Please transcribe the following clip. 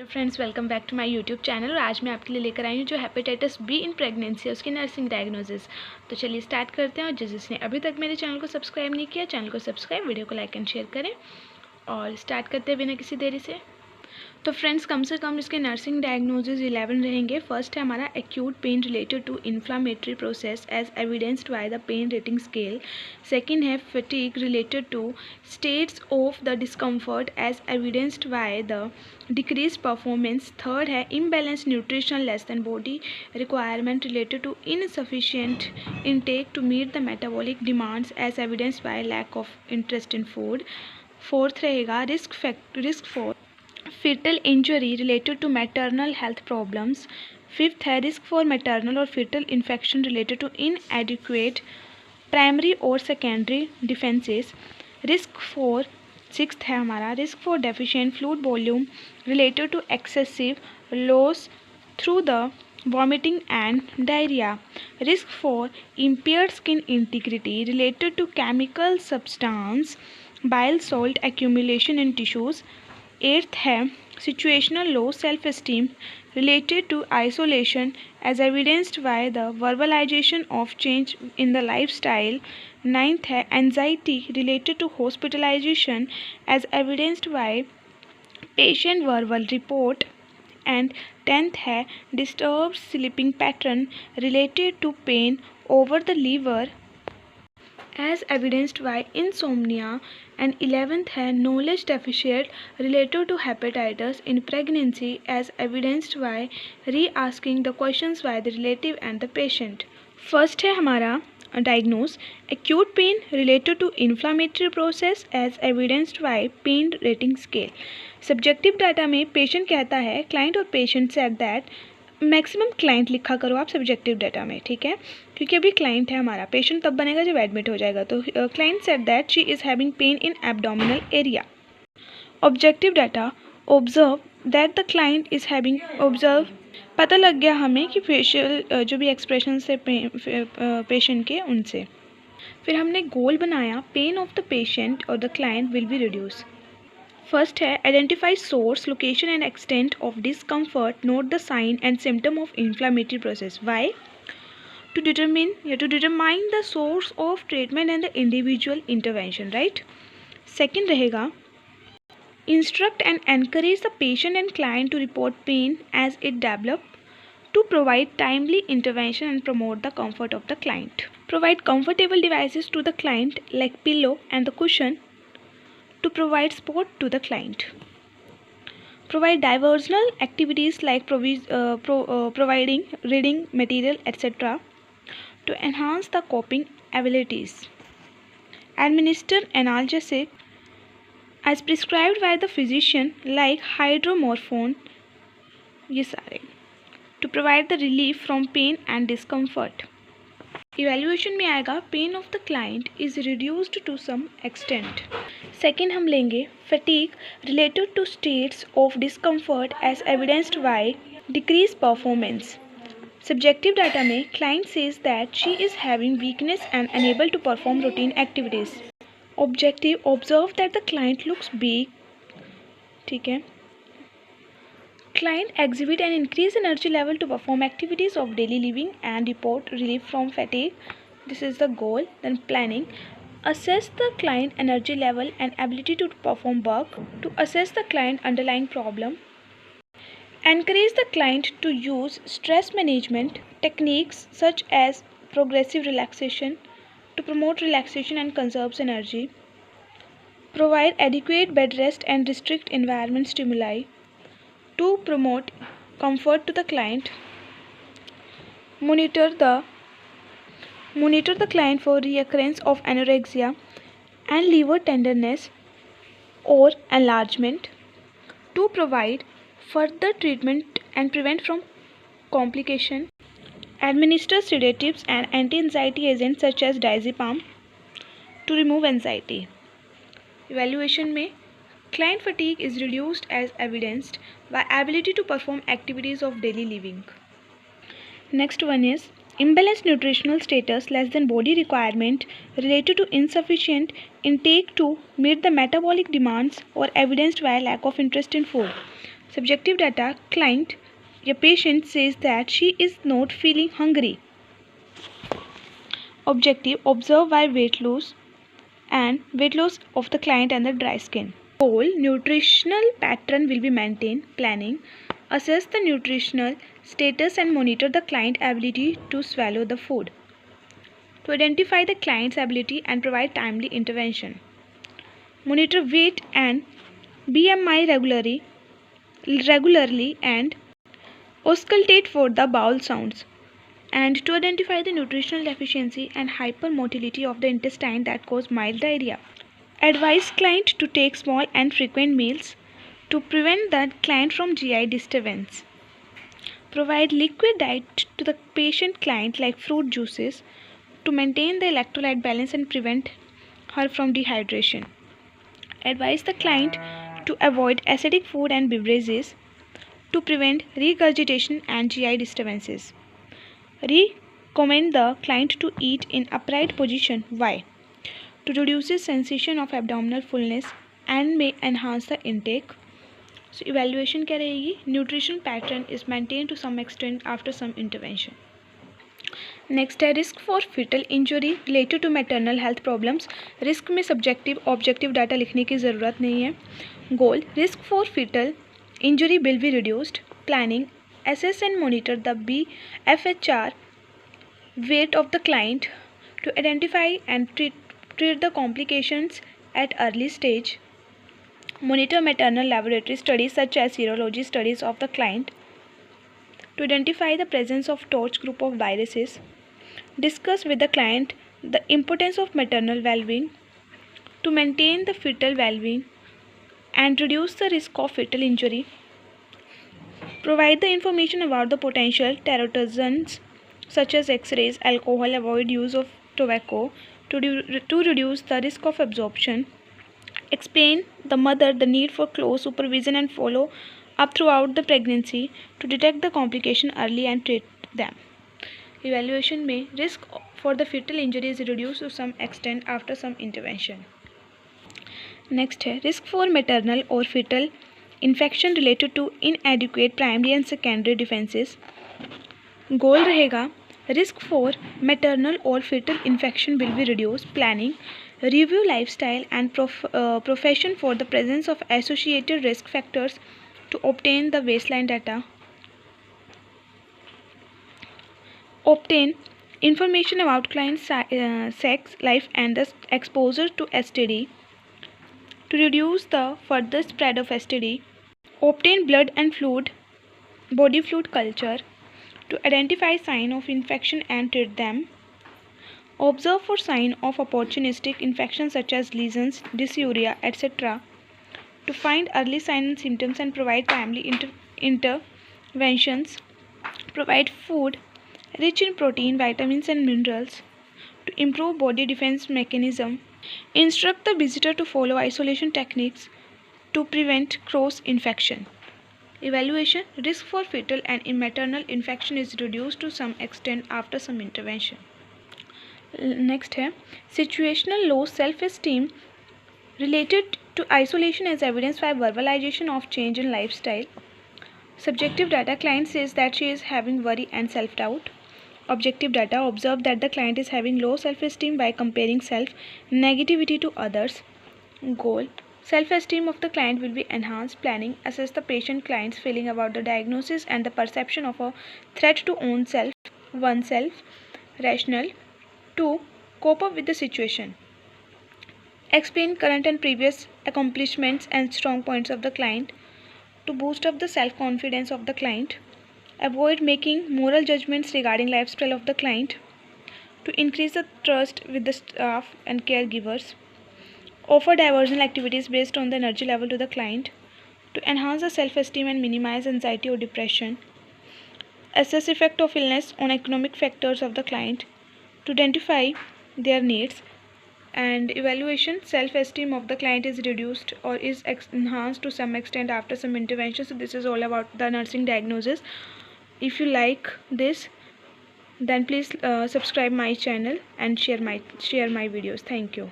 Hello friends, welcome back to my YouTube channel. और आज मैं आपके लिए लेकर आई हूँ जो हेपेटाइटिस बी इन प्रेगनेंसी है उसकी नर्सिंग डायग्नोसिस। तो चलिए स्टार्ट करते हैं। और जिसने अभी तक मेरे चैनल को सब्सक्राइब नहीं किया, चैनल को सब्सक्राइब, वीडियो को लाइक एंड शेयर करें। और स्टार्ट करते हैं बिना किसी देरी से। तो फ्रेंड्स, कम से कम इसके नर्सिंग डायग्नोसिस 11 रहेंगे। फर्स्ट है हमारा acute pain related to inflammatory process as evidenced by the pain rating scale. Second है fatigue related to states of the discomfort as evidenced by the decrease performance. Third है imbalance nutrition less than body requirement related to insufficient intake to meet the metabolic demands as evidenced by lack of interest in food. Fourth रहेगा risk for fetal injury related to maternal health problems. Fifth है risk for maternal or fetal infection related to inadequate primary or secondary defenses. Sixth है हमारा risk for deficient fluid volume related to excessive loss through the vomiting and diarrhea. Risk for impaired skin integrity related to chemical substance bile salt accumulation in tissues. Eighth है situational low self esteem related to isolation as evidenced by the verbalisation of change in the life style. Ninth है anxiety related to hospitalisation as evidenced by patient verbal report. And tenth है disturb sleeping pattern related to pain over the liver as evidenced by insomnia. And 11th है knowledge deficit related to hepatitis in pregnancy as evidenced by re-asking the questions by the relative and the patient. First है हमारा diagnose acute pain related to inflammatory process as evidenced by pain rating scale. Subjective data में patient कहता है, client और patient said that maximum client लिखा करो आप subjective data में, ठीक है, क्योंकि अभी क्लाइंट है हमारा, पेशेंट तब बनेगा जब एडमिट हो जाएगा। तो client said that she is having pain in abdominal area. Objective data observe that the client is having observe, पता लग गया हमें कि फेशियल जो भी एक्सप्रेशन से पेशेंट के उनसे। फिर हमने गोल बनाया पेन ऑफ द पेशेंट और the client will be reduce. First है identify source location and extent of discomfort, note the sign and symptom of inflammatory process. Why? To determine the source of treatment and the individual intervention, right. Second रहेगा instruct and encourage the patient and client to report pain as it develop, to provide timely intervention and promote the comfort of the client. Provide comfortable devices to the client like pillow and the cushion to provide support to the client. Provide diversional activities like providing reading material, etc. to enhance the coping abilities. Administer analgesic as prescribed by the physician like hydromorphone, ये सारे, to provide the relief from pain and discomfort. Evaluation में आएगा pain of the client is reduced to some extent. Second हम लेंगे fatigue related to states of discomfort as evidenced by decrease performance. Subjective data में client says that she is having weakness and unable to perform routine activities. Objective observe that the client looks weak, ठीक है। Client exhibit an increased energy level to perform activities of daily living and report relief from fatigue. This is the goal. Then planning. Assess the client energy level and ability to perform work to assess the client underlying problem. Encourage the client to use stress management techniques such as progressive relaxation to promote relaxation and conserves energy. Provide adequate bed rest and restrict environment stimuli to promote comfort to the client. Monitor the client for reoccurrence of anorexia and liver tenderness or enlargement to provide further treatment and prevent from complication. Administer sedatives and anti-anxiety agents such as diazepam to remove anxiety. Evaluation में client fatigue is reduced as evidenced by ability to perform activities of daily living. Next one is imbalanced nutritional status less than body requirement related to insufficient intake to meet the metabolic demands or evidenced by lack of interest in food. Subjective data, client, your patient says that she is not feeling hungry. Objective, observe by weight loss of the client and the dry skin. Goal, nutritional pattern will be maintained. Planning, assess the nutritional status and monitor the client ability to swallow the food. To identify the client's ability and provide timely intervention. Monitor weight and BMI regularly and auscultate for the bowel sounds. And to identify the nutritional deficiency and hypermotility of the intestine that cause mild diarrhea. Advise client to take small and frequent meals to prevent the client from GI disturbance. Provide liquid diet to the patient client like fruit juices to maintain the electrolyte balance and prevent her from dehydration. Advise the client to avoid acidic food and beverages to prevent regurgitation and GI disturbances. Recommend the client to eat in upright position. Why? To reduce the sensation of abdominal fullness and may enhance the intake. So evaluation क्या रहेगी? Nutrition pattern is maintained to some extent after some intervention. Next है risk for fetal injury related to maternal health problems. Risk में subjective objective data लिखने की ज़रूरत नहीं है. Goal, risk for fetal injury will be reduced. Planning, assess and monitor the BFHR weight of the client to identify and treat the complications at early stage. Monitor maternal laboratory studies such as serology studies of the client to identify the presence of torch group of viruses. Discuss with the client the importance of maternal well-being to maintain the fetal well-being and reduce the risk of fetal injury. Provide the information about the potential teratogens such as X-rays, alcohol, avoid use of tobacco to reduce the risk of absorption. Explain the mother the need for close supervision and follow up throughout the pregnancy to detect the complication early and treat them. Evaluation में risk for the fetal injury is reduced to some extent after some intervention. Next है risk for maternal or fetal infection related to inadequate primary and secondary defenses. Goal रहेगा risk for maternal or fetal infection will be reduced. Planning, review lifestyle and profession for the presence of associated risk factors to obtain the baseline data. Obtain information about client's sex life and the exposure to STD to reduce the further spread of STD. Obtain blood and body fluid culture to identify signs of infection and treat them. Observe for signs of opportunistic infections such as lesions, dysuria, etc. to find early signs and symptoms and provide timely interventions. Provide food rich in protein, vitamins and minerals to improve body defense mechanism. Instruct the visitor to follow isolation techniques to prevent cross-infection. Evaluation, risk for fetal and maternal infection is reduced to some extent after some intervention. Next है situational low self-esteem related to isolation as evidenced by verbalization of change in lifestyle. Subjective data, client says that she is having worry and self-doubt. Objective data, observe that the client is having low self-esteem by comparing self-negativity to others. Goal, self-esteem of the client will be enhanced. Planning, assess the patient client's feeling about the diagnosis and the perception of a threat to oneself. Rational, to cope up with the situation. Explain current and previous accomplishments and strong points of the client to boost up the self-confidence of the client. Avoid making moral judgments regarding lifestyle of the client to increase the trust with the staff and caregivers. Offer diversional activities based on the energy level to the client to enhance the self-esteem and minimize anxiety or depression. Assess effect of illness on economic factors of the client to identify their needs. And evaluation, self-esteem of the client is reduced or is enhanced to some extent after some intervention. So this is all about the nursing diagnosis. If you like this, then please subscribe my channel and share my videos. Thank you.